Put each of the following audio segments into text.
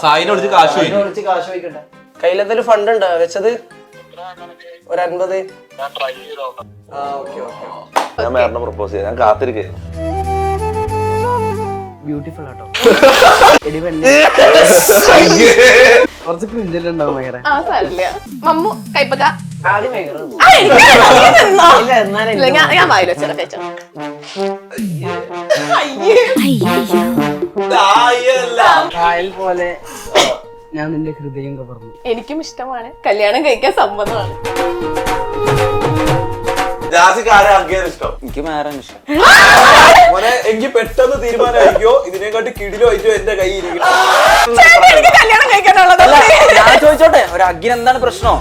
സായിനെ വിളിച്ച് കാശ് ചോദിക്കട്ടെ. കയ്യിലെന്തെങ്കിലും ഫണ്ട് ഉണ്ടോ വെച്ചത്? ഒരു 50. ഞാൻ മേറിനെ പ്രപ്പോസ് ചെയ്യാം. ഞാൻ കാത്തിരിക്കേ. ബ്യൂട്ടിഫുൾ ആട്ടോ. കുറച്ച് ക്രിഞ്ചിലുണ്ടാവും ഭയങ്കര. മമ്മു കൈപ്പക്ക ഞാൻ വായിൽ വെച്ചോ. കായൽ പോലെ ഞാൻ നിന്റെ ഹൃദയം കവർന്നു. എനിക്കും ഇഷ്ടമാണ്. കല്യാണം കഴിക്കാൻ സമ്മതമാണ്. എനിക്ക് മേറാൻ ഇഷ്ടം. എനിക്ക് പെട്ടെന്ന് തീരുമാനമായിരിക്കോ ഇതിനെക്കാട്ടി കിടിലോ ആയിട്ടോ എന്റെ കയ്യിൽ കല്യാണം കഴിക്കാനുള്ളത്. ഞാൻ ചോദിച്ചോട്ടെ, ഒരു അഗ്നി എന്താണ് പ്രശ്നം?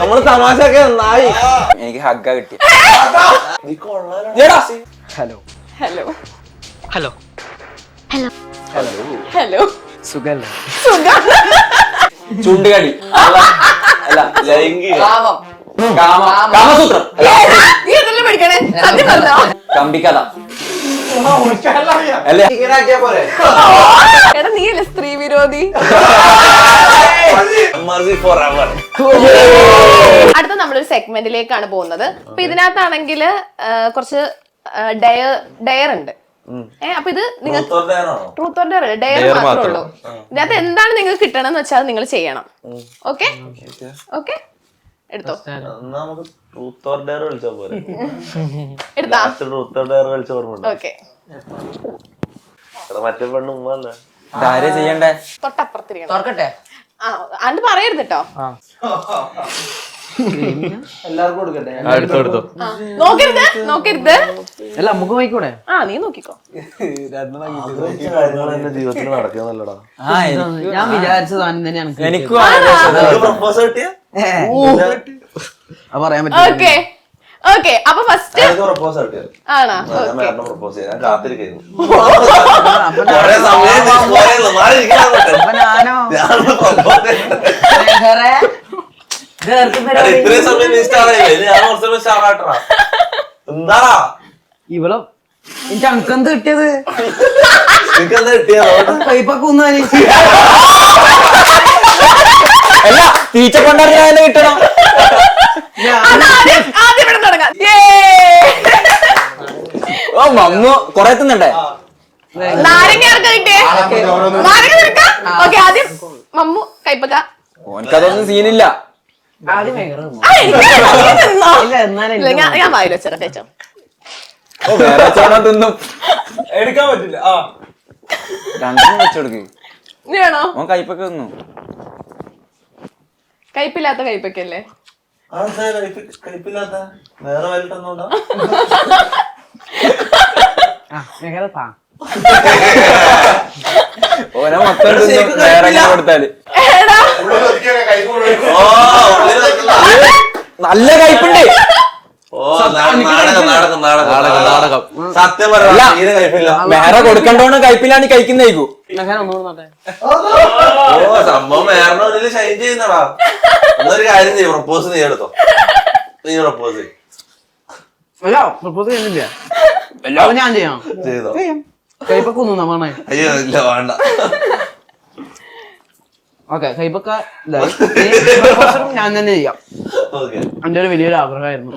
നമ്മള് തമാശയൊക്കെ നന്നായി. എനിക്ക് ഹഗ്ഗ കിട്ടി. Hello hello hello hello hello സുഖല്ലേ? ചുണ്ടുകടി അല്ല ലൈംഗിക കാമസൂത്രം പഠിക്കണേ. സത്യം പറഞ്ഞോ? കമ്പിക്കഥ അല്ലേ? എടാ നീയല്ലേ സ്ത്രീ വിരോധി. അടുത്ത നമ്മളൊരു സെഗ്മെന്റിലേക്കാണ് പോകുന്നത്. അപ്പൊ ഇതിനകത്താണെങ്കിൽ കുറച്ച് ഡയർ ഉണ്ട്. അപ്പൊ ഇത് നിങ്ങൾ ട്രൂത്ത് ഓർ ഡെയർ ഡെയർ മാത്രമേ ഉള്ളൂ. ഇതിനകത്ത് എന്താണ് നിങ്ങൾക്ക് കിട്ടണമെന്ന് വെച്ചാൽ നിങ്ങൾ ചെയ്യണം. ഓക്കെ ഓക്കെ എടുത്തോ. എടുത്താ ഓക്കെ. മറ്റേ പെണ്ണ് ഉമ്മല്ലേ ചെയ്യണ്ടേ? തൊട്ടപ്പുറത്തിരിക്കണം. തുറക്കട്ടെ? അത് പറയരുത് കേട്ടോ. എല്ലാവർക്കും കൊടുക്കട്ടെ? നോക്കരുത് നോക്കരുത്. അല്ല നമുക്ക് നോക്കിക്കൂടെ? നീ നോക്കിക്കോ. ജീവിതത്തിൽ നടക്കുന്നല്ലടാ. ഞാൻ വിചാരിച്ച സാധനം തന്നെയാണ്. എനിക്കും പറയാൻ പറ്റും. Okay okay. അപ്പൊ ഫസ്റ്റ് ആണോ? ഞാൻ കാത്തിരിക്കുന്നു. എന്താടാ ഇവളോ എനിക്ക് അങ്കന്ത് കിട്ടിയത്? കിട്ടിയത് ടീച്ചർ കൊണ്ടാണ് കിട്ടണം. ആദ്യം ഇവിടെ തുടങ്ങാം. ഓ മമ്മു കൊറേ തിന്നണ്ടേ? നാരങ്ങ ആർക്കാ കിട്ടിയേ? നാരങ്ങ നിനക്കാ? ഓക്കെ. ആദ്യം മമ്മു കൈപ്പക്ക. ഓനക്കതൊന്നും സീനില്ല. ഞാൻ വായിൽ വെച്ചോ. തിന്നും എടുക്കാൻ പറ്റില്ല. രണ്ടെണ്ണം വെച്ചെടുക്ക്. നീയാണോ? ഓൻ കയ്പൊക്കെ തിന്നു. കയ്പില്ലാത്ത കൈപ്പക്കല്ലേ? കയ്പില്ലാത്ത വേറെ വരട്ടെന്നോണ്ടാ. ഓനെ മൊത്തം വേറെ കൊടുത്താല് നല്ല കയ്പുണ്ട്. സത്യം വേറെ കൊടുക്കണ്ടോണ്ട് കയ്പിലാണ് കഴിക്കുന്നേക്കൂ. സംഭവം വേറെ ഷൈൻ ചെയ്യുന്നടാ. എന്നൊരു കാര്യം ചെയ്യും, പ്രപ്പോസ് നീ എടുത്തോ. നീ പ്രപ്പോസ് പ്രപ്പോസ് ചെയ്യുന്നില്ല. ഞാൻ ചെയ്യാം. ചെയ്തോ? കൈപ്പൊക്കെ ഒന്നും അയ്യോ ഇല്ല വേണ്ട. ഓക്കെ കൈപ്പൊക്ക ഞാൻ തന്നെ ചെയ്യാം. എന്റെ ഒരു വലിയൊരു ആഗ്രഹമായിരുന്നു.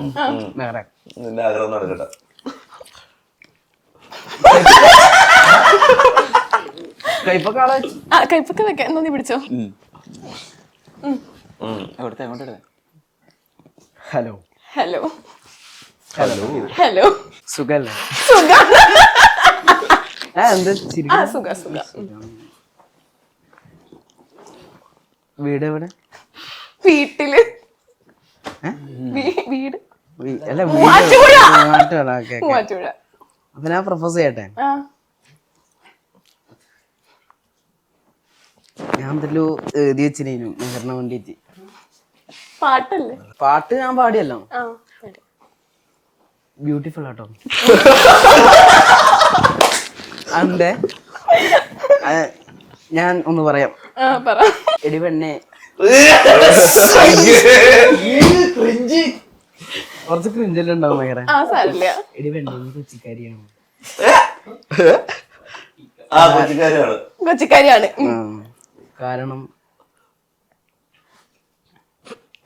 വേറെ നിന്റെ ആഗ്രഹം നടക്കട്ടെ. കൈപ്പൊക്ക കൈപ്പൊക്കെ വെക്കാം. എന്നാ നീ പിടിച്ചോ. ഹലോ ഹലോ ഹലോ ഹലോ സുഖല്ലേ? സുഖം. എന്താ സുഖ സുഖ. വീട് എവിടെ? വീട്ടില്. വീട് അല്ല മൂവാറ്റുപുഴ. അപ്പൊ ഞാൻ പ്രപ്പോസ് ചെയ്യട്ടെ? ഞാൻ എന്തെല്ലോ എഴുതി വെച്ചിനു മെഹറിന് വേണ്ടിട്ട്. പാട്ടല്ലേ? പാട്ട് ഞാൻ പാടിയല്ലോ. ബ്യൂട്ടിഫുൾ ആട്ടോ. അതെ ഞാൻ ഒന്ന് പറയാം. എടി പെണ്ണെ കുറച്ച് ക്രിഞ്ചെല്ലാം ഉണ്ടാവും ഭയങ്കര. എടി പെണ്ണെ കൊച്ചിക്കാരിയാണ്. ആ കൊച്ചിക്കാരിയാണ്. കൊച്ചിക്കാരിയാണ്. കാരണം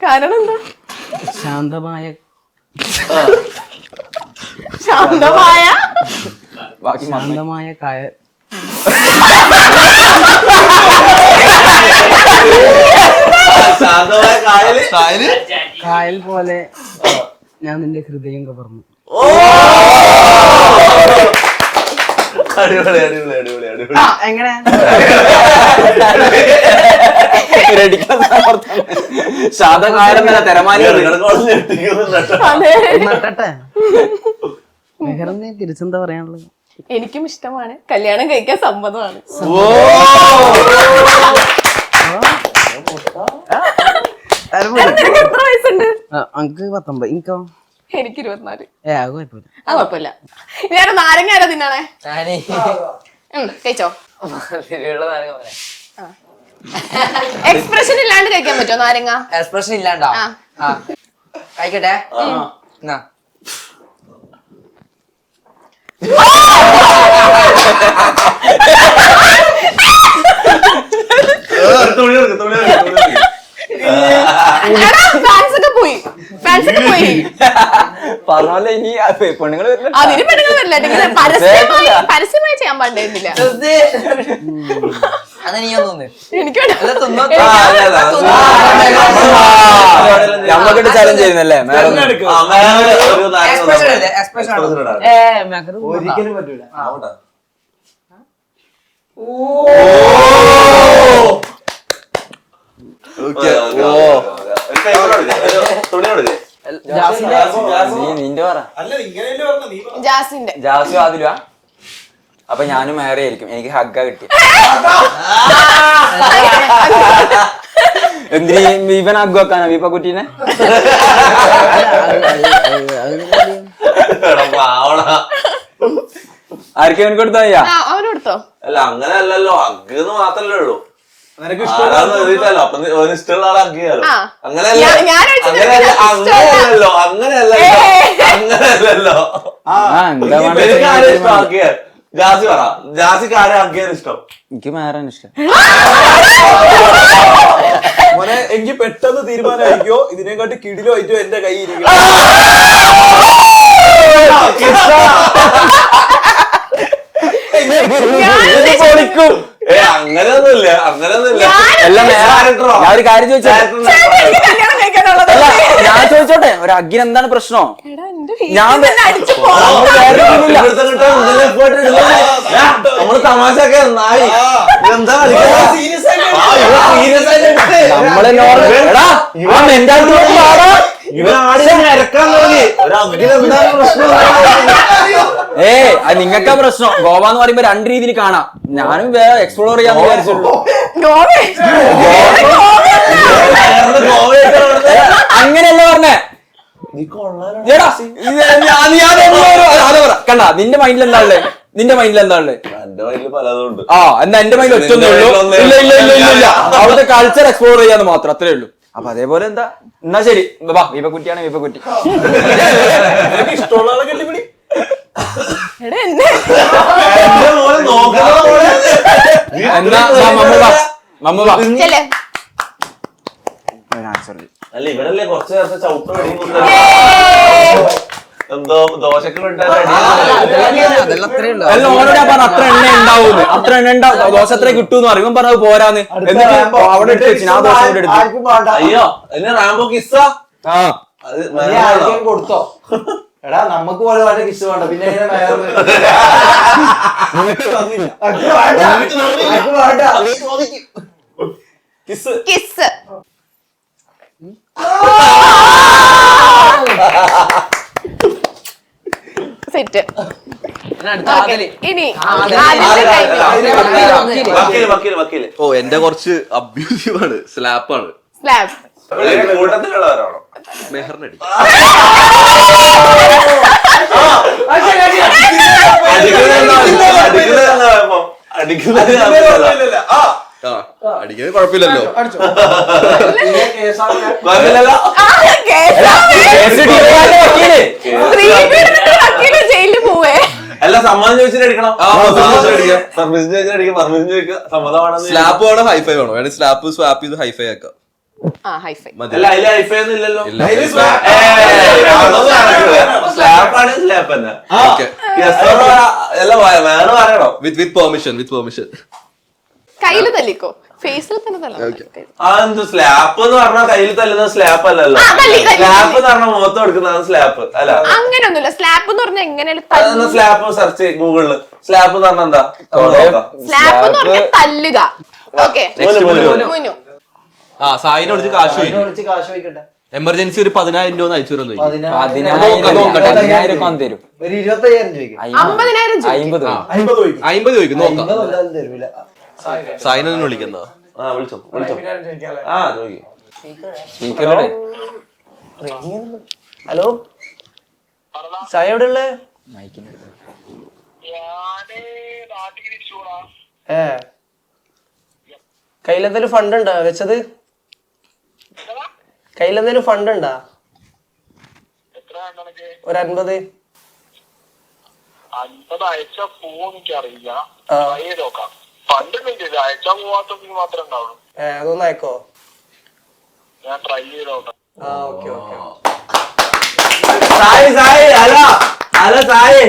കാരണം എന്താ? ശാന്തമായ ശാന്തമായ ശാന്തമായ ശാന്തമായ കായല് കായൽ പോലെ ഞാൻ നിന്റെ ഹൃദയം കവർന്നു. അടിപൊളി അടിപൊളി അടിപൊളി അടിപൊളി. എങ്ങനെ ശാന്തകാലം തെരമാലി നട്ടട്ടെ. മെഹറിന് തിരിച്ചെന്താ പറയാനുള്ളത്? എനിക്കും ഇഷ്ടമാണ്, കല്യാണം കഴിക്കാൻ സമ്മതമാണ്. നിനക്ക് എത്ര വയസ്സുണ്ട്? അങ്ക് 19. എനിക്കോ? എനിക്ക് 24. അത് കുഴപ്പമില്ല. ആ കുഴപ്പമില്ല. ഞാൻ നാരങ്ങ ആരാ തിന്നാണേ? കഴിച്ചോ. എക്സ്പ്രഷൻ ഇല്ലാണ്ട് കഴിക്കാൻ പറ്റുമോ നാരങ്ങ? എക്സ്പ്രഷൻ ഇല്ലാണ്ടോ? കഴിക്കട്ടെ. പറഞ്ഞ ഇനി പെണ്ണുങ്ങൾ അതിന് പെണ്ണുങ്ങൾ വരില്ല. പരസ്യമായി ചെയ്യാൻ പാടില്ല. എനിക്ക് നമ്മക്കിട്ട് ചലഞ്ച് ചെയ്യുന്നല്ലേ? ഒരിക്കലും പറ്റൂല. നിന്റെ പറ. ജാസിന്റെ. ജാസു ആദിലുവാ. അപ്പൊ ഞാനും മേറെ ആയിരിക്കും. എനിക്ക് ഹഗ്ഗ കിട്ടി. എന്തിന് വീപൻ ഹഗ് വെക്കാനോ വീപ്പ കുട്ടീനെ? ആർക്കും അവന് കൊടുത്താ? അവന് കൊടുത്തോ? അല്ല അങ്ങനെ അല്ലല്ലോ, ഹഗ് എന്ന് മാത്രല്ലേ ഉള്ളൂ. നിനക്ക് ഇഷ്ടമുള്ള ആളെ ഹഗ് ചെയ്യാലോ. അങ്ങനെയല്ലോ ജാസി പറ. ജാസിക്ക് ആരെ ഹഗ് ചെയ്യാൻ ഇഷ്ടം? എനിക്ക് മേറാൻ ഇഷ്ടം. മോനെ എനിക്ക് പെട്ടെന്ന് തീരുമാനമായിരിക്കോ ഇതിനെക്കാട്ടി കിടിലോ ആയിട്ടോ എന്റെ കൈ ഇരിക്കും. പൊളിക്കും. അങ്ങനെയൊന്നുമില്ല അങ്ങനെയൊന്നുമില്ല. എല്ലാം ഞാൻ ഒരു കാര്യം ചോദിച്ചോട്ടെ? ഞാൻ ചോദിച്ചോട്ടെ, ഒരു അഗ്ഗിന് എന്താണ് പ്രശ്നം? നമ്മള് തമാശയൊക്കെ നായി എന്താ നമ്മളെ അത് നിങ്ങൾക്കാ പ്രശ്നം. ഗോവ എന്ന് പറയുമ്പോ രണ്ട് രീതിയിൽ കാണാം. ഞാനും വേറെ എക്സ്പ്ലോർ ചെയ്യാന്ന് വിചാരിച്ചുള്ളൂ. അങ്ങനെയല്ല പറഞ്ഞേ. കണ്ട നിന്റെ മൈൻഡിൽ എന്താ ഉള്ളത്? നിന്റെ മൈൻഡിൽ എന്താ ഉള്ളത്? എന്റെ മൈൻഡിൽ പലതുണ്ട്. ആ എന്നാ എന്റെ മൈൻഡിൽ ഒറ്റൊന്നേ ഉള്ളൂ. ഇല്ല ഇല്ല ഇല്ല ഇല്ല ഇല്ല. അവിടുത്തെ കൾച്ചർ എക്സ്പ്ലോർ ചെയ്യാന്ന് മാത്രം, അത്രേ ഉള്ളൂ. അപ്പൊ അതേപോലെ എന്താ എന്നാ ശരി വാ. വീപ്പക്കുറ്റിയാണ് വീപ്പക്കുറ്റി. ഇഷ്ടമുള്ള ആളെ കെട്ടിപ്പിടി. എന്നാ മമ്മ വാ മമ്മ വാ. അല്ല ഇവരല്ലേ കുറച്ച് നേരത്തെ ചവിട്ട് എന്തോ ദോശക്ക് അല്ല ഓനോട് ഞാൻ പറഞ്ഞ അത്ര എണ്ണ ഉണ്ടാവൂന്ന്. അത്ര എണ്ണ ഉണ്ടാവും. ദോശ എത്ര കിട്ടൂന്ന് പറയും. പറഞ്ഞത് പോരാന്ന്. എന്നിട്ട് അവിടെ എടുത്ത് വെച്ചു. ആ ദോശ കൂടെ എടുത്തു. അയ്യോ എന്നെ റാംബോ കിസ്സ കൊടുത്തോ? എടാ നമുക്ക് പോലെ വളരെ കിസ് വേണ്ട. പിന്നെ കിസ് കിസ്. സെറ്റ്. ഇനി വക്കീല്. ഓ എന്റെ കുറച്ച് അബ്യൂസീവ് ആണ്. സ്ലാപ്പാണ്. സ്ലാബ്. കൂട്ടത്തിലുള്ളവരാണോ? മെഹറിനടി അടിക്കുന്നത് കുഴപ്പമില്ലല്ലോ. ജയിലിൽ പോവേ. അല്ല സമ്മതം ചോദിച്ചിട്ട് അടിക്കണം. പെർമിഷൻ ചോദിച്ചിട്ട് അടിക്കാം. പെർമിഷൻ ചോദിക്കുക, സമ്മതമാണെന്ന്. സ്ലാപ്പ് വേണോ ഹൈഫൈ വേണോ? വേണമെങ്കിൽ സ്ലാപ്പ് സ്വാപ്പ് ചെയ്ത് ഹൈഫൈ ആക്കാം. ഹൈഫൈ അല്ല അതിൽ ഹൈഫൈ ഒന്നും ഇല്ലല്ലോ. ഇല്ല. സ്ലാപ്പാണ് സ്ലാപ്പ് തന്നെ. ഓക്കെ അല്ല വേറെ പറയണോ? വിത്ത് പെർമിഷൻ. കയ്യില് തല്ലിക്കോ, ഫേസിൽ തന്നെ തല്ലാം. അതെന്ത് സ്ലാപ്പ് എന്ന് പറഞ്ഞാൽ കയ്യിൽ തല്ലുന്ന സ്ലാപ്പ് അല്ലല്ലോ. സ്ലാപ്പ് എന്ന് പറഞ്ഞാൽ മുഖത്ത് കൊടുക്കുന്നതാണ് സ്ലാപ്പ് അല്ല. അങ്ങനെയൊന്നുമില്ല. സ്ലാപ്പ് എന്ന് പറഞ്ഞാൽ എങ്ങനെയാണ്? സ്ലാപ്പ് സെർച്ച് ചെയ്യും ഗൂഗിളില്. സ്ലാപ്പ് എന്ന് പറഞ്ഞാൽ എന്താ? സ്ലാപ്പ് എന്ന് പറഞ്ഞാൽ തല്ലുക. ഓക്കെ, മുന്നു. ആ സായിനെ വിളിച്ച് കാശ് കാശ് ചോദിക്കട്ടെ. എമർജൻസി ഒരു 10,000 രൂപ അയച്ചു തരുന്നു. 10,000 തരും. ഒരു 20,000 ചോദിക്കും. 50,000 50 50 ചോദിക്കും. നോക്കാം. തരൂല. സായിനെ ഒന്ന് വിളിക്കുന്നോ? വിളിച്ചോ. ആ ചോദിക്കും. സ്പീക്കറിലൂടെ ഹലോ, ചായ എവിടെ ഉള്ളേ? കയ്യിലെന്തേലും ഫണ്ട് ഉണ്ടാ വെച്ചത്? കയ്യിലെന്തേലും ഫണ്ട് ഉണ്ടാ? ഒരു 50. 50 അയച്ചാ പോവോ എനിക്കറിയില്ല. നോക്കാം. ഫണ്ട് അയച്ചാ പോവാത്തെങ്കിൽ മാത്രമേ ഉണ്ടാവുള്ളൂ. അതൊന്ന് അയക്കോ? ഞാൻ ട്രൈ ചെയ്ത് നോക്കാം. ഓക്കെ. സായി അല്ല സായി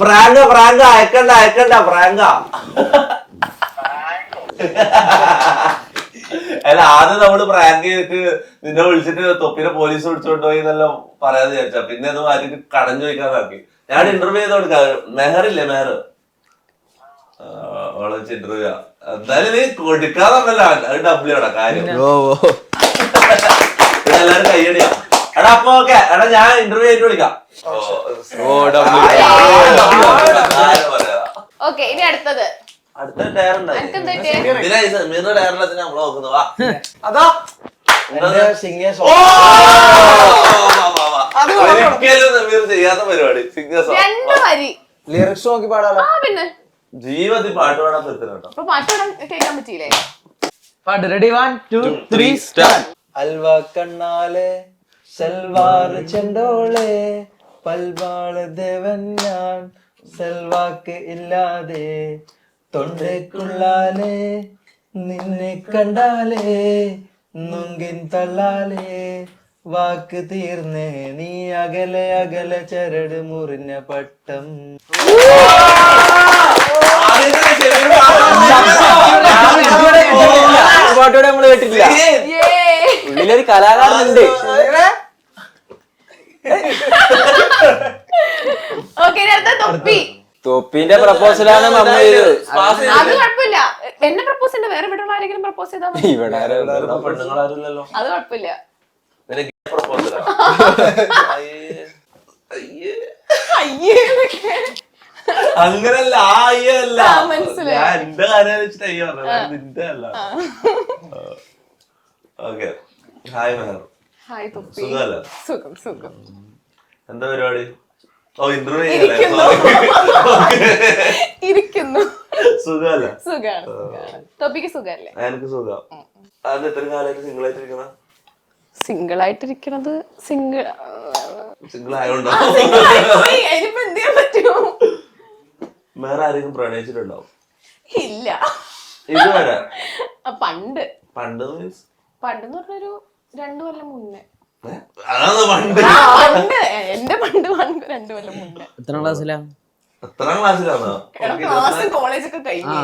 പ്രാങ്ക അയക്കണ്ട പ്രാങ്ക. അല്ല ആദ്യം നമ്മള് പ്രാങ്ക് ചെയ്തിട്ട് നിന്നെ വിളിച്ചിട്ട് തൊപ്പിനെ പോലീസ് വിളിച്ചോണ്ട് പോയി എന്നെല്ലാം പറയാന്ന് വിചാരിച്ചാ. പിന്നെ അത് മാറ്റി കടം ചോദിക്കാന്നാക്കി. ഞാൻ ഇന്റർവ്യൂ ചെയ്ത് കൊടുക്കാം. മെഹറില്ലേ മെഹർ, അവളെ വെച്ച് ഇന്റർവ്യൂ. എന്തായാലും നീ കൊടുക്കാന്നല്ല, അത് ഡബ്ല്യൂടാ കാര്യം. എല്ലാരും കയ്യടിയാ. എടാ അപ്പൊ ഓക്കെ. എടാ ഞാൻ ഇന്റർവ്യൂ ചെയ്തിട്ട് വിളിക്കാം. ഓക്കെ, ഇനി അടുത്തത്. അടുത്ത ടയർ ഉണ്ടായി. സമീറിന്റെ ടയറിനകത്ത് നമ്മൾ നോക്കുന്നു. വാ അതാ ഒരിക്കലും സമീർ ചെയ്യാത്ത പരിപാടി. സിംഗേഴ്സ് 2 വരി ലിറിക്സ് നോക്കി പാടാലോ. പിന്നെ ജീവിതത്തിൽ പാട്ട് പാടാൻ പറ്റുന്നുണ്ടോ? ഇപ്പൊ പാട്ട് കേൾക്കാൻ പറ്റിയില്ലേ? പാട്ട് റെഡി 1 2 3 സ്റ്റാർട്ട്. അൽവ കണ്ണാലെ സൽവാർ ചെണ്ടോളെ പൽവാള് ദേവൻ ഞാൻ സെൽവാക്ക് ഇല്ലാതെ തൊണ്ടക്കുള്ളാലെ നിന്നെ കണ്ടാലേ നൊങ്കിൻ തള്ളാലേ വാക്ക് തീർന്നേ നീ അകലെ അകലെ ചരട് മുറിഞ്ഞ പട്ടം. പാട്ടോടെ നമ്മള് കേട്ടിട്ടില്ല. ഉള്ളിലൊരു കലാകാരനുണ്ട്. ഓക്കെ, ഇനി അടുത്ത തൊപ്പി. തൊപ്പിന്റെ പ്രപ്പോസലാണ് നമ്മൾ ചെയ്തത്. അത് കുഴപ്പമില്ല. എന്നെ പ്രപ്പോസ് ചെയ്ത വേറെ ഇവിടെ ആരെങ്കിലും പ്രപ്പോസ് ചെയ്താൽ മതി. ഇവിടെ പെണ്ണുങ്ങളാരില്ലല്ലോ. അത് കുഴപ്പമില്ല. അങ്ങനല്ല, ആ അയ്യല്ല. മനസ്സിലായി. ഞാൻ എന്റെ കാര്യം വെച്ചിട്ട് അയ്യ പറഞ്ഞത്, നിന്റെ അല്ല. ഓക്കെ. ഹായ് മെഹർ. ഹായ് തൊപ്പി. സുഖമല്ലേ? സുഖം. എന്താ പരിപാടി? ഓ ഇന്റർവ്യൂ ഇരിക്കുന്നു. സുഖമല്ലേ? സുഖാണ്. തൊപ്പിക്ക് സുഖല്ലേ? എനിക്ക് സുഖം. അത് എത്ര കാലമായിട്ട് സിംഗിൾ ആയിട്ടിരിക്കണ? സിംഗിൾ ആയിട്ടിരിക്കണത് സിംഗിൾ ആയോണ്ടോ? ഇനിയിപ്പോ എന്ത് ചെയ്യാൻ പറ്റുമോ? വേറെ ആരെങ്കിലും പ്രണയിച്ചിട്ടുണ്ടാവും? ഇല്ല. ഇതുവരെ? പണ്ട് മീൻസ് പണ്ടെന്ന് പറഞ്ഞൊരു 2 കൊല്ലം മുന്നേ. അതാണ് പണ്ട്. പണ്ട് എന്റെ പണ്ട് 2 കൊല്ലം മുന്നേ. എത്രാം ക്ലാസ്സിലാ? എത്രാം ക്ലാസ്സിലാണോ? ക്ലാസ് കോളേജൊക്കെ കഴിഞ്ഞു.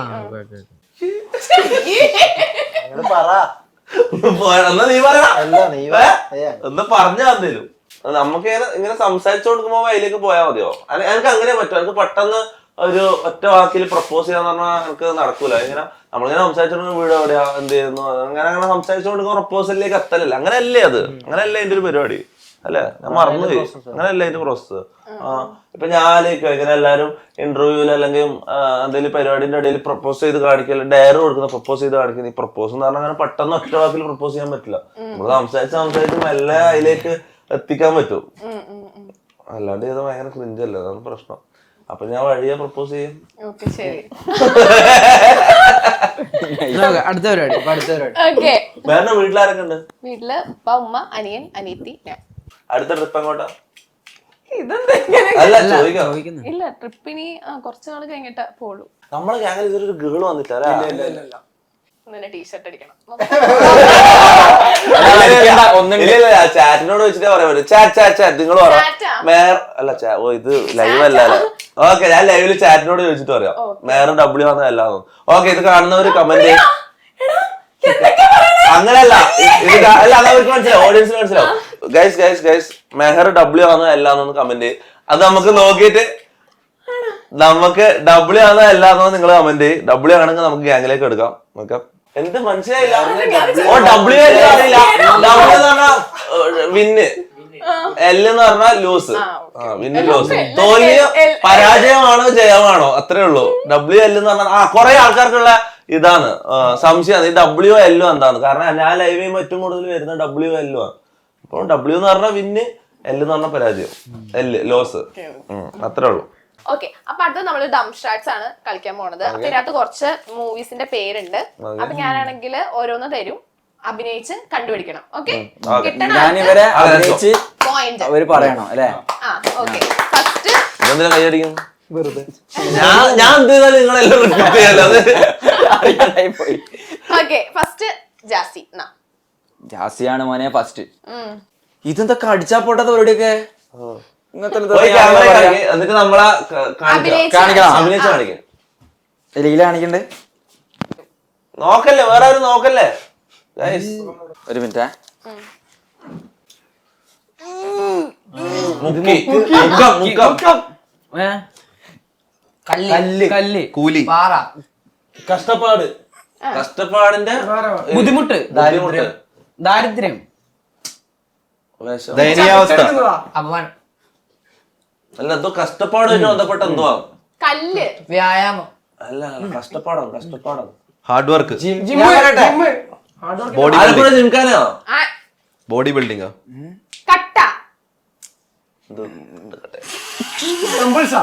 പറ. എന്നാ നീ പറ. ഒന്ന് പറഞ്ഞാ എന്തേലും. നമുക്ക് ഇങ്ങനെ സംസാരിച്ചു കൊടുക്കുമ്പോ അതിലേക്ക് പോയാൽ മതിയോ? എനിക്ക് അങ്ങനെ പറ്റും. എനിക്ക് പെട്ടെന്ന് ഒരു ഒറ്റ വാക്കിൽ പ്രപ്പോസ് ചെയ്യാന്ന് പറഞ്ഞാൽ എനിക്ക് നടക്കൂല. ഇങ്ങനെ നമ്മളിങ്ങനെ സംസാരിച്ചോണ്ട് വീട് എവിടെയാ എന്ത് ചെയ്യുന്നു അങ്ങനെ സംസാരിച്ചു കൊടുക്കുമ്പോ പ്രപ്പോസലിലേക്ക് എത്തലല്ല. അങ്ങനെയല്ലേ അത്? അങ്ങനെയല്ലേ അതിന്റെ ഒരു പരിപാടി അല്ലെ? ഞാൻ മറന്നുപോയി. അങ്ങനെയല്ലേ അതിന്റെ പ്രോസസ്. ഇപ്പൊ ഞാൻ ആലോചിക്കുക ഇങ്ങനെ എല്ലാരും ഇന്റർവ്യൂവിൽ അല്ലെങ്കിൽ എന്തെങ്കിലും പരിപാടിന്റെ ഇടയിൽ പ്രപ്പോസ് ചെയ്ത് കാണിക്കല്, ഡയറി കൊടുക്കുന്ന പ്രപ്പോസ് ചെയ്ത് കാണിക്കുന്ന ഈ പ്രപ്പോസ് എന്ന് പറഞ്ഞാൽ അങ്ങനെ പെട്ടെന്ന് ഒറ്റ വാക്കിൽ പ്രപ്പോസ് ചെയ്യാൻ പറ്റില്ല. നമ്മള് സംസാരിച്ച് മെല്ലെ അതിലേക്ക് എത്തിക്കാൻ പറ്റും. അല്ലാണ്ട് ചെയ്താൽ ഭയങ്കര ക്രിഞ്ചല്ലേ, അതാണ് പ്രശ്നം. അപ്പൊ ഞാൻ വഴിയെ പ്രപ്പോസ് ചെയ്യും. അടുത്ത പരിപാടി. വേറെ വീട്ടിലാരൊക്കെ ഉണ്ട്? വീട്ടില് ഉപ്പ, ഉമ്മ, അനിയൻ, അനിയത്തി, ഞാൻ. അടുത്ത ട്രിപ്പ് എങ്ങോട്ടാ? ഇതെന്താ ഇങ്ങനെ? അല്ല ചോദിക്കാം. ഇല്ല ട്രിപ്പിനി കുറച്ചു നാൾ കഴിഞ്ഞിട്ട് പോളൂ. നമ്മളെ ഗ്യാങ്ങിൽ ഇതൊരു ഗേള് വന്നിട്ടല്ലേ? ഇന്നെ ടീഷർട്ട് അടിക്കണം. ചാറ്റിനോട് വെച്ചിട്ടേ പറയാൻ പറ്റും. ചാറ്റ് നിങ്ങൾ പറ. അല്ല ഇത് ലൈവ് അല്ല. ഓക്കെ, ഞാൻ ലൈവില് ചാറ്റിനോട് ചോദിച്ചിട്ട് പറയാം. Mayor W വന്നതല്ലാന്ന്. ഓക്കെ, ഇത് കാണുന്നവര് കമന്റ് അങ്ങനെയല്ല, ഇത് അല്ല അതവർക്ക് മനസ്സിലാവും, ഓഡിയൻസിന് മനസ്സിലാവും. ഗൈസ് മെഹർ ഡബ്ല്യു വന്നതല്ലാന്ന് കമന്റ്. അത് നമുക്ക് നോക്കിയിട്ട് നമുക്ക് ഡബ്ല്യു വന്നതല്ലാന്ന് നിങ്ങൾ കമന്റ് ചെയ്യും. ഡബ്ല്യു ആണെങ്കിൽ നമുക്ക് ഗ്യാങ്ങിലേക്ക് എടുക്കാം. നോക്കാം. എന്ത് മനസ്സിലായില്ല? ഓ ഡബ്ല്യു അറിയില്ല. ഡബ്ല്യു എന്ന് പറഞ്ഞാൽ വിന്ന്, എൽ എന്ന് പറഞ്ഞാൽ ലൂസ്. വിന്ന് ലൂസ്, തോൽവിയോ പരാജയമാണോ ജയമാണോ അത്രേ ഉള്ളൂ. ഡബ്ല്യു എൽ എന്ന് പറഞ്ഞാൽ കുറെ ആൾക്കാർക്കുള്ള ഇതാണ് സംശയമാണ്. ഈ ഡബ്ല്യു എല്ലോ എന്താണ്? കാരണം ഞാൻ ലൈവ് ചെയ്യുമ്പോൾ ഏറ്റവും കൂടുതൽ വരുന്ന ഡബ്ല്യു എല്ലോ ആണ്. അപ്പോൾ ഡബ്ല്യു എന്ന് പറഞ്ഞാൽ വിന്ന്, എൽ എന്ന് പറഞ്ഞാൽ പരാജയം, എൽ ലോസ്. അത്രേ ഉള്ളൂ. ഓക്കെ, അപ്പൊ അടുത്ത് നമ്മള് ഡം സ്റ്റാർട്സ് ആണ് കളിക്കാൻ പോണത്. അപ്പൊ ഇതിനകത്ത് കുറച്ച് മൂവീസിന്റെ പേരുണ്ട്. അപ്പൊ ഞാനാണെങ്കിൽ ഓരോന്ന് തരും, അഭിനയിച്ച് കണ്ടുപിടിക്കണം. ഓക്കെ, ഞാനിവരെ അഭിനയിച്ച് പോയിന്റ് അവര് പറയണോ അല്ലെ? ഓക്കെ, ഫസ്റ്റ് ഇതെന്തിനാ കൈയടിക്കും? ഞാൻ എന്ത് ചെയ്താലും നിങ്ങളെല്ലാം റിപ്പീറ്റ് ചെയ്യാലോ. പോയി. Okay, first Jassie. ജാസിയാണ് മോനെ ഫസ്റ്റ്. ഇതെന്തൊക്കെ അടിച്ചാ പോട്ടത് അവരുടെയൊക്കെ എന്നിട്ട് നമ്മളെ അഭിനയിച്ച് കാണിക്കാം. ലീല കാണിക്കണ്ടേ? നോക്കല്ലേ, വേറെ ആരും നോക്കല്ലേ. ഒരു മിനിറ്റ്. കല്ല്, കൂലി, പാറ, കഷ്ടപ്പാട്, കഷ്ടപ്പാടിന്റെ ബുദ്ധിമുട്ട്, ദാരിദ്ര്യം, വേഷം. ദയനീയാവസ്ഥ, അല്ല എന്തോ കഷ്ടപ്പാടുമായിട്ട് ബന്ധപ്പെട്ട എന്തോ കല്ല്, വ്യായാമം, അല്ല കഷ്ടപ്പാടാണ്. ഹാർഡ് വർക്ക്, ബോഡി ബിൽഡിംഗ്, കട്ട, ഡംബിൾസാ,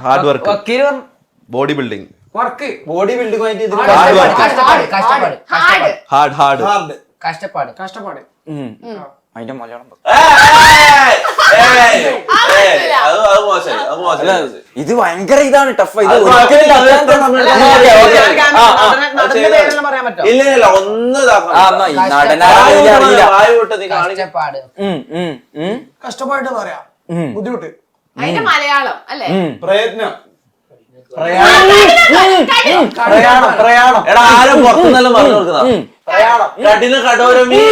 hard work, body building, body ബിൽഡിംഗുമായിട്ട് കഷ്ടപ്പാട്. അതിന്റെ മലയാളം അല്ല ഇത് ഭയങ്കര ഇതാണ് ടഫ്. ഇത് ഇല്ല ഒന്ന് അറിയില്ല. വായു വിട്ട് നീ കാണിക്കാം. കഷ്ടപ്പാട്, കഷ്ടപ്പായിട്ട് പറയാം. ബുദ്ധിമുട്ട്, അതിന്റെ മലയാളം അല്ലേ? പ്രയത്നം, പ്രയാണം. എടാ ആരും പുറത്തുനിന്നെല്ലാം പറഞ്ഞു കൊടുക്കുന്ന കഠിന കഠോരമീ.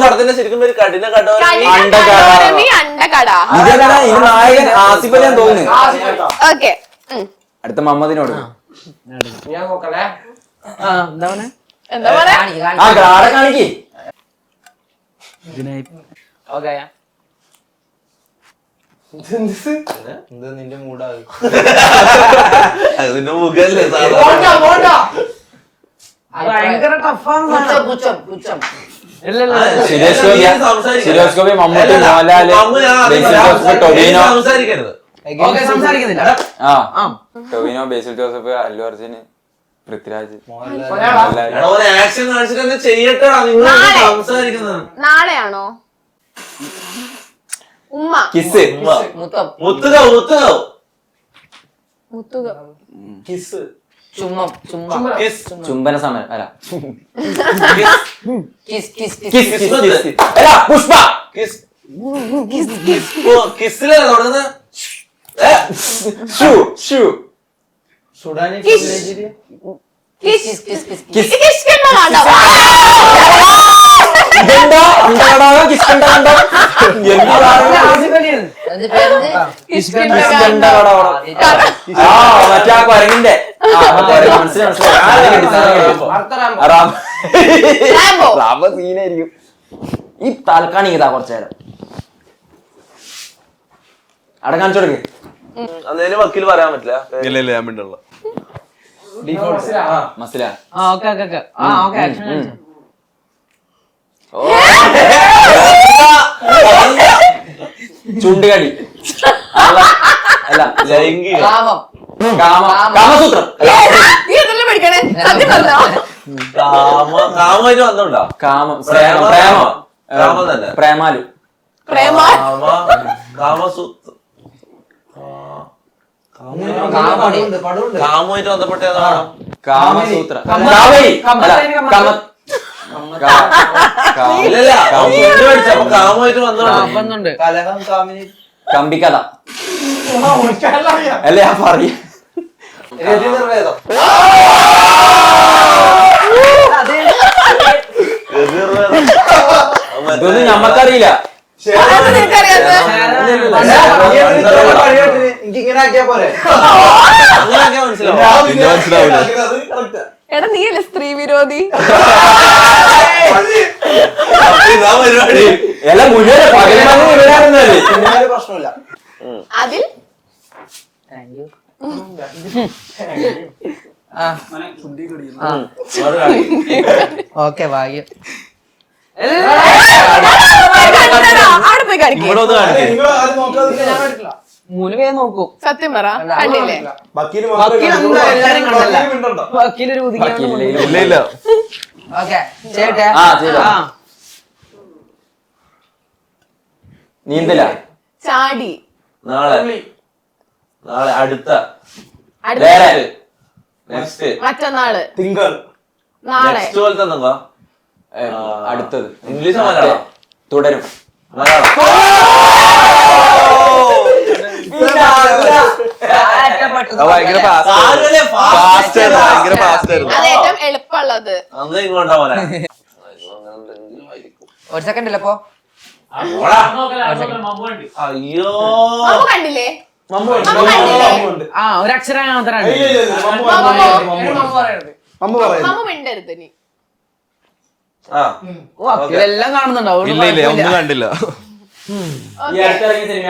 പടത്തിന്റെ ശരിക്കും പേര് കഠിന കഠോരമീ അണ്ടകട. ഇതെന്താ ഇത് നായകൻ ആസിഫലിയാൻ തോന്നുന്നു. ഓക്കെ, അടുത്ത മമ്മദിനോട് എന്താ പറയാ? ആടെ കാണിക്ക്. നിന്റെ മൂടാകും അതിന്റെ മുഖല്ലേ സുരേഷ് ഗോപി, മമ്മൂട്ടി, മോഹൻലാല്, ബേസിൽ ജോസഫ്, ടൊവിനോ. ടൊവിനോ, ബേസിൽ ജോസഫ്, അല്ലു അർജുൻ, പൃഥ്വിരാജ്. ആക്ഷൻ കാണിച്ചിട്ട് തന്നെ ചെയ്യട്ടാ നിങ്ങൾ സംസാരിക്കുന്നത്. നാളെയാണോ? ഉമ്മ, കിസ്, കിസ്, ചുംബന സമയം അല്ല പുഷ്പ കിസ്സിലാണ് തുടങ്ങുന്നത്. സുഡാനി, ഇതെന്താ അണ്ടകടാകോ കിഷ്കണ്ടോ? മറ്റേ ആ കൊരങ്ങിന്റെ റാംബോ സീനായിരിക്കും. ഈ താൽക്കാണിക കുറച്ചു നേരം അവിടെ കാണിച്ചു കൊടുക്ക്. അന്നേരം വക്കീൽ പറയാൻ പറ്റില്ല. ഇല്ല ഞാൻ മിണ്ടുള്ള മസില ചുണ്ടുകടി അല്ല ലൈംഗിക കാമസൂത്രം. പഠിക്കണേ സത്യം പറഞ്ഞോ? കാമായിട്ട് വന്നോണ്ടോ? കാമം പ്രേമം. പ്രേമം കാമം തന്നെ. പ്രേമാലു പ്രേമ കാമസൂത്ര കാമുമായിട്ട് ബന്ധപ്പെട്ട ഏതാണ്? കാമസൂത്ര കാവേരി അല്ല ഇല്ലല്ല കാമുമായിട്ട് ബന്ധമുണ്ട്. കലഹം കാമിനി കമ്പിക്കഥ അല്ല ഞാൻ പറയും രതി നിർവേദം ഇതൊന്നും ഞമ്മക്കറിയില്ല. അത് നിനക്കറിയാത്ത എനിക്ക് ഇങ്ങനെ ആക്കിയാ പോലെ അങ്ങനെയൊക്കെ മനസ്സിലാവും. പിന്നെ മനസ്സിലാവില്ല. എടാ നീയല്ലേ സ്ത്രീ വിരോധി? ഇതാ പരിപാടി. എല്ലാം മുഴുവൻ പകരുമാനം ഇവരാണെന്നല്ലേ. സിനിമയില് പ്രശ്നമില്ല. അതിൽ ഓക്കെ ഭാഗ്യം. അവിടെ പോയി കാണിക്കേ. ഇവിടെ ഒന്ന് കാണിക്കേ. നിങ്ങള് ആരും നോക്കാതിരിക്കണം. മൂന്ന് പേര് നോക്കൂ. സത്യം പറ, കണ്ടില്ലേ? വക്കീല് വക്കീൽ എന്താ എല്ലാരും കണ്ടല്ല. വക്കീല് മിണ്ടണ്ട. വക്കീലൊരു ഇല്ല ഇല്ല ഓക്കെ ചേട്ടാ. ആ, ചെയ്തോ. നീന്തല ചാടി നാളെ അടുത്ത അടുത്ത നെക്സ്റ്റ് മറ്റന്നാള് തിങ്കൾ നാളെ നെക്സ്റ്റ് പോലത്തെ എന്തെങ്കിലും അടുത്തത് ഇംഗ്ലീഷ് മലയാളം തുടരും. ഭയങ്കര ഫാസ്റ്റ് ഭയങ്കര ഫാസ്റ്റ് ആയിരുന്നു. അത് ഏറ്റവും എളുപ്പമുള്ളത്. അന്ന് ഇങ്ങോട്ടാ പോലെ ഒരു സെക്കൻഡ് അല്ലേ അപ്പൊ അയ്യോ മമ്മു കണ്ടില്ലേ? മമ്മു മമ്മു കണ്ടില്ലേ? ആ ഒരു അക്ഷരം മാത്രമാണ്. മമ്മു പറയുന്നു. മമ്മു മിണ്ടരുത് നീ. ആ വക്കീലെല്ലാം കാണുന്നുണ്ടാവും. ഇല്ല ഇല്ല ഒന്നും കണ്ടില്ല. ഈ അടുത്തിറങ്ങിയ സിനിമ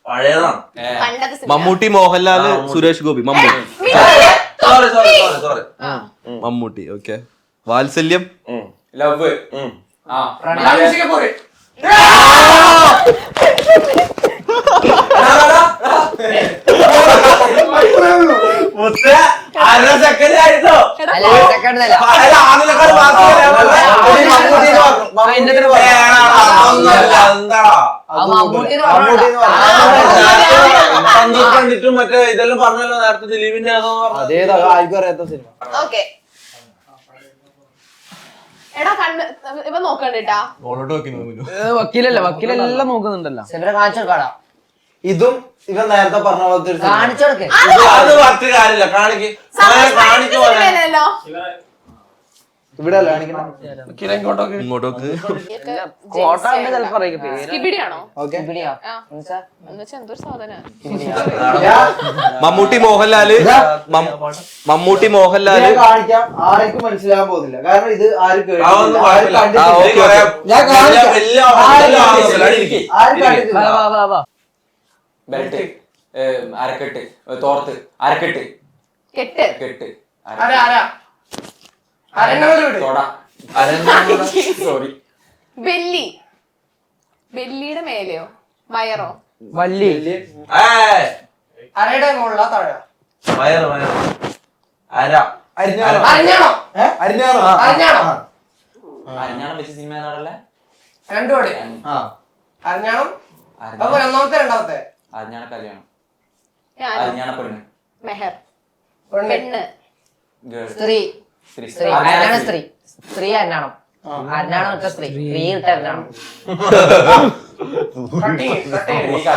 പഴയതാണ്. പണ്ടത്തെ cinema. Mammootty Mohanlal Suresh Gopi sorry sorry sorry sorry Mammootty okay. വാത്സല്യം ലവ് ആ അര സെക്കൻഡ് ആയിട്ടോ അല്ല സെക്കൻഡ് അല്ല. എന്താടാ മമ്മൂട്ടിന്ന് കണ്ടിട്ടും മറ്റേ ഇതെല്ലാം പറഞ്ഞല്ലോ നേരത്തെ ദിലീപിന്റെ അതേതാ ആർക്കും അറിയാത്ത സിനിമ. ഓക്കെ. എടാ കണ്ണ് ഇവ നോക്കണ്ടിട്ടാ. വക്കീലല്ല, വക്കീലെല്ലാം നോക്കുന്നുണ്ടല്ലോ. കാണിച്ചോടാ. ഇതും ഇവൻ നേരത്തെ പറഞ്ഞ പോലത്തെ ഒരു സിനിമ. കാണിച്ചോടക്കെ അത് പറഞ്ഞ കാര്യമില്ല കാണിക്ക് സിനിമയല്ലല്ലോ. ഇവിടെ അല്ല കാണിക്കണം. ഇങ്ങോട്ടോക്ക് കോട്ട ചിലപ്പോ അറിയിക്കും പേര്. സ്കിബിഡിയാണോ? ഓക്കെ. ഇവിടെയാ? ആ എന്നുവെച്ചാ എന്തൊരു സാധനം. മമ്മൂട്ടി മോഹൻലാല് മമ്മൂട്ടി മോഹൻലാല് കാണിക്കാം. ആർക്കും മനസ്സിലാകാൻ പോകുന്നില്ല. കാരണം ഇത് ആരും അതൊന്നും കുഴപ്പമില്ല. ഞാൻ കാണിക്കാം. വലിയ ആരും കണ്ടിട്ടില്ല. വാ, വാ, വാ. ബെൽറ്റ് അരക്കെട്ട് തോർത്ത് അരക്കെട്ട് കെട്ട് കെട്ട് തൊട സോറി ബെല്ലി. ബെല്ലിയുടെ മേലെയോ വയറോ? വള്ളി. അരയുടെ മുകളിലാ താഴെ. വയറ് വയറ് അര അരിഞ്ഞാണോ? അരിഞ്ഞാണോ? അരഞ്ഞാണം വെച്ച സിനിമ ഏതാണല്ലേ? രണ്ടുപടി. അറിഞ്ഞാണോ? ഒന്നാമത്തെ രണ്ടാമത്തെ അരഞ്ഞാണ കല്യാണം ഞാനോ? അരഞ്ഞാണ പെണ്ണ് മെഹർ പെണ്ണ് ഗേൾ സ്ത്രീ. സ്ത്രീ സ്ത്രീ അരിഞ്ഞാണ് സ്ത്രീ. സ്ത്രീ അരിഞ്ഞാണം. അരിഞ്ഞാണം ഇട്ട സ്ത്രീ. സ്ത്രീ ഇട്ട അരിഞ്ഞാണം.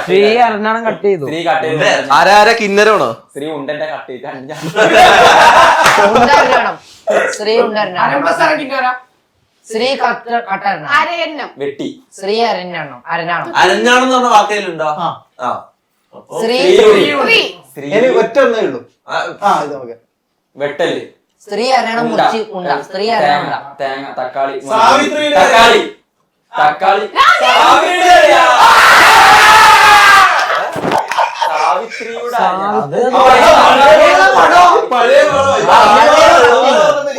സ്ത്രീ അരിഞ്ഞാണം കട്ട് ചെയ്തു. സ്ത്രീ കട്ട് ചെയ്ത് ആരാര കിന്നരാണോ? സ്ത്രീ ഉണ്ടന്റെ കട്ട് ചെയ്ത് അരഞ്ഞാണം ഉണ്ടരിഞ്ഞാണം. സ്ത്രീ ഉണ്ടരിഞ്ഞാണം. സ്ത്രീ കട്ടരണം. അരയന്നം വെട്ടി സ്ത്രീ അരഞ്ഞാണം. അരഞ്ഞാണം. അരഞ്ഞാണെന്ന് പറഞ്ഞ വാക്കയിലുണ്ടോ? ആ സ്ത്രീ. സ്ത്രീ സ്ത്രീ ഇനി ഒറ്റ ഒന്നേ ഉള്ളൂ. ഇത് നോക്കാം. വെട്ടല് സ്ത്രീ അരണം മുറിച്ച് ഉണ്ട. സ്ത്രീ അരണം ഉണ്ട. തേങ്ങ തക്കാളി സാവിത്രിയുടെ തക്കാളി തക്കാളി സാവിത്രിയുടെ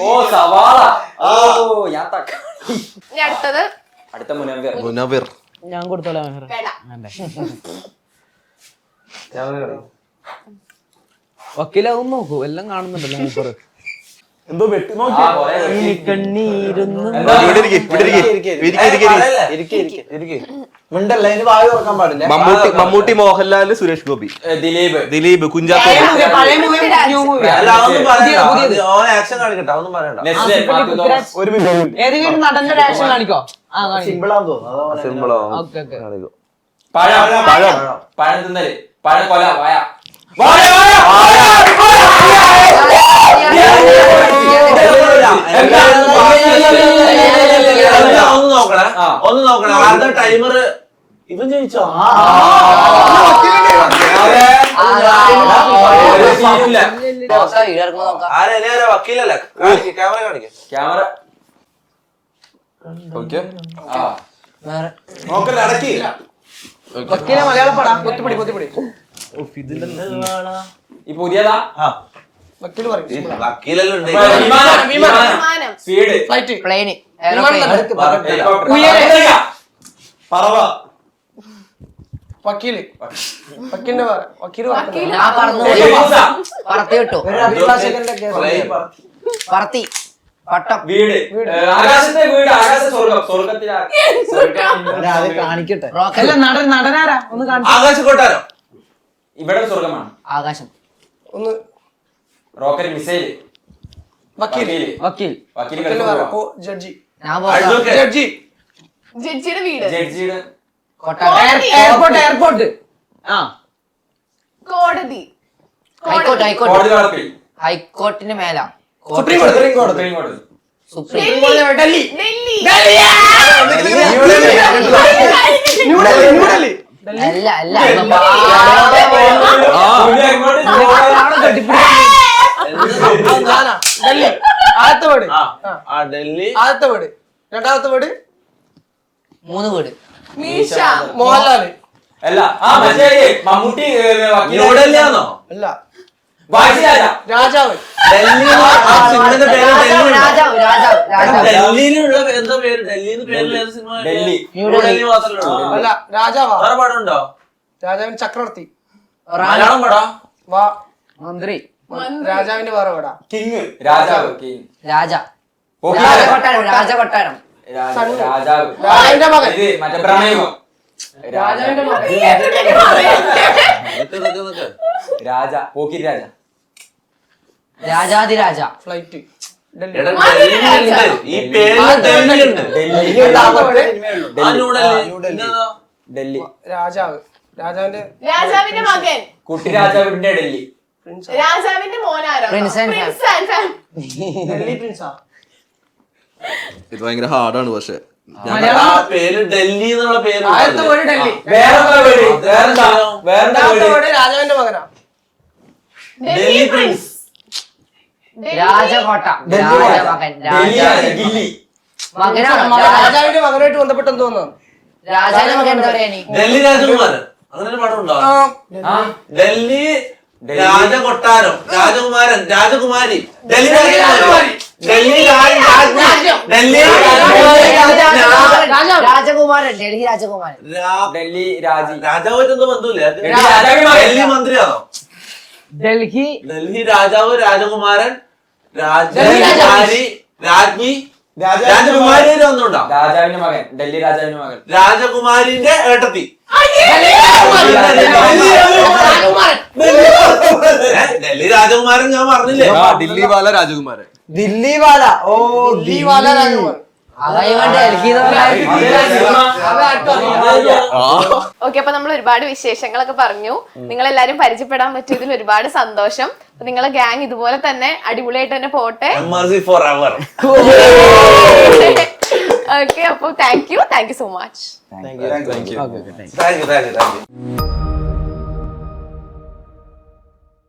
ഓ സവാള ഓ ഞാൻ തക്കാളി. ഇനി അടുത്തത് അടുത്ത മുനവ്വർ മുനവർ ഞാൻ കൊടുത്തോളാം. വേണ്ട. വക്കീലാവും നോക്കൂ. എല്ലാം കാണുന്നുണ്ടല്ലോ മൂപ്പറ്. എന്തോ വെട്ടി നോക്കി മിണ്ടല്ല അതിന് വായു തുറക്കാൻ പാടില്ല. മമ്മൂട്ടി മോഹൻലാല് സുരേഷ് ഗോപി ദിലീപ് കുഞ്ചാക്കോ പഴയ മൂവി ന്യൂ മൂവി ആക്ഷൻ കാണിക്കട്ടെ അതൊന്നും പറയണ്ട ഒരു മിനിറ്റ് ഏതെങ്കിലും നടന്റെ ആക്ഷൻ കാണിക്കോ? സിമ്പിളാന്ന് തോന്നുന്നു അതുപോലെ സിമ്പിളോ ഓക്കെ ഓക്കെ. കാണിക്കും പഴം തിന്നല് പഴം കൊല വായ ഒന്ന് നോക്കണേ ആരുടെ ടൈമർ ഇവൻ ജയിച്ചോ ആരെ വക്കീലല്ലേ ക്യാമറ കാണിക്കാം ക്യാമറ നോക്കല്ലേ അടക്കി വക്കീലെ മലയാളം പടാ. പൊത്തിപ്പിടി പൊത്തിപ്പിടി. ഈ പുതിയതാ വക്കീല് പറയും. വക്കീലെല്ലാം ഉണ്ട് വിമാനം. Speed flight. പ്ലെയിന് പറവ വക്കീല്. വക്കീലിന്റെ വേറെ. വക്കീല് പറക്കും. ഞാൻ പറന്നു പറത്തി വിട്ടു പറത്തി പട്ടം വീട് ആകാശത്തെ വീട് ആകാശ സ്വർഗം സ്വർഗത്തിലെ അത് കാണിക്കട്ടെ. റോക്കറ്റ് നടനാരാ ഒന്ന് കാണിച്ചു. ആകാശ കൊട്ടാരോ ഇവിടെ സ്വർഗമാണ് ആകാശം ഒന്ന് റോക്കറ്റ് മിസൈല് വക്കീല്. വക്കീൽ വക്കീല് വക്കീല് വേറെ. ഓ ജഡ്ജി. ഞാൻ പോകാം Advocate. ജഡ്ജി. ജഡ്ജിയുടെ വീട്. ജഡ്ജിയുടെ കൊട്ടാരം എയർപോർട്ട്. എയർപോർട്ട്. ആ കോടതി. ഹൈക്കോർട്ട് ഹൈക്കോർട്ട് കോടതി വളപ്പിൽ ഹൈക്കോർട്ടിന് മേല സുപ്രീം കോടതി. സുപ്രീം കോടതി സുപ്രീം ഡൽഹി. ഡൽഹി. ന്യൂഡൽഹി. അല്ല അല്ല ഡൽഹി. ആദ്യത്തെ വീട്. ആ ഡൽഹി ആദ്യത്തെ വീട്. രണ്ടാമത്തെ വീട് 3 വീട് മീശ. മോഹൻലാല്. അല്ല മറ്റേ മമ്മൂട്ടി ന്യൂഡൽഹി ആണോ അല്ല വാഴ്ചരാജ രാജാവ്. ഡൽഹി ആ സിനിമയുടെ പേര് രാജാവ് രാജാവ് രാജാവ് രാജാവ് ഡൽഹിയിലുള്ള എന്താ പേര് ഡൽഹിന്ന് പേരിൽ ഏത് സിനിമ ഡൽഹി. ന്യൂഡൽഹി മാത്രമേ ഉള്ളൂ അല്ല രാജാവാ. വേറെ പടമുണ്ടോ രാജാവിന് ചക്രവർത്തി. മലയാളം പടം വാ. മന്ത്രി രാജാവിന്റെ വേറെ വീടാ. കിങ് രാജാവ് കിങ് രാജ ഓക്കേ. രാജകൊട്ടാരം രാജകൊട്ടാരം രാജാവ് രാജാവിന്റെ മകൻ. ഇത് മറ്റേ പ്രണയമോ രാജാവിന്റെ മകൻ. രാജ പോക്കിരി രാജ രാജാതിരാജ ഫ്ലൈറ്റ്. എടാ ഡൽഹിയിലുണ്ട് ഈ പേരിൽ ഡൽഹിയുണ്ട് ഡൽഹി ആ ന്യൂഡൽഹി ഇന്നതാ? ഡൽഹി രാജാവ്. രാജാവിന്റെ രാജാവിന്റെ മകൻ. കുട്ടി രാജാവിന്റെ ഡൽഹി പ്രിൻസ്. രാജാവിന്റെ മോനാരോ? Prince and Prince and Sam. Delhi പ്രിൻസാ. ഇത് ഭയങ്കര ഹാർഡാണ് പക്ഷെ ആ പേര് ഡൽഹി എന്നുള്ള പേര് ആദ്യത്തെ വീട് ഡൽഹി. വേറെന്താ വീട് വേറെന്താ വേറെന്താ രണ്ടാമത്തെ വീട് വീട് രാജാവിന്റെ മകനാ. ഡൽഹി പ്രിൻസ്. രാജകോട്ട രാജമകൻ ഡൽഹി രാജ ഗില്ലി മകനാണ് രാജാവിന്റെ മകനായിട്ട് ബന്ധപ്പെട്ട് തോന്നുന്നു. രാജാന്റെ മകൻ എന്താ പറയാ നീ ഡൽഹി രാജകുമാരൻ അങ്ങനെ ഒരു പടം ഉണ്ടോ ഡൽഹി രാജകൊട്ടാരം രാജകുമാരൻ രാജകുമാരി ഡൽഹി രാജകുമാരി ഡൽഹി ഡൽഹി രാജകുമാരൻ ഡൽഹി രാജകുമാരൻ ഡൽഹി രാജി രാജാവായിട്ട് എന്തോ ബന്ധമില്ല ഡൽഹി മന്ത്രിയാണോ ഡൽഹി ഡൽഹി രാജാവ് രാജകുമാരൻ രാജകുമാരി രാജ്ഞി രാജകുമാരി ഒന്നുണ്ടോ രാജാവിന്റെ മകൻ ഡൽഹി രാജാവിന്റെ മകൻ രാജകുമാരിന്റെ ഏട്ടത്തി ഡൽഹി രാജകുമാരൻ ഞാൻ പറഞ്ഞില്ലേ ദില്ലി വാല രാജകുമാരൻ ദില്ലി വാല. ഓ ദില്ലി വാല രാജകുമാരൻ. ഡൽഹി ഓക്കെ, അപ്പൊ നമ്മൾ ഒരുപാട് വിശേഷങ്ങളൊക്കെ പറഞ്ഞു. നിങ്ങൾ എല്ലാരും പരിചയപ്പെടാൻ പറ്റിയതിൽ ഒരുപാട് സന്തോഷം. അപ്പൊ നിങ്ങളെ ഗ്യാങ് ഇതുപോലെ തന്നെ അടിപൊളിയായിട്ട് തന്നെ പോട്ടെ. forever. ഓക്കെ, അപ്പൊ thank you so much. Thank you. Thank you.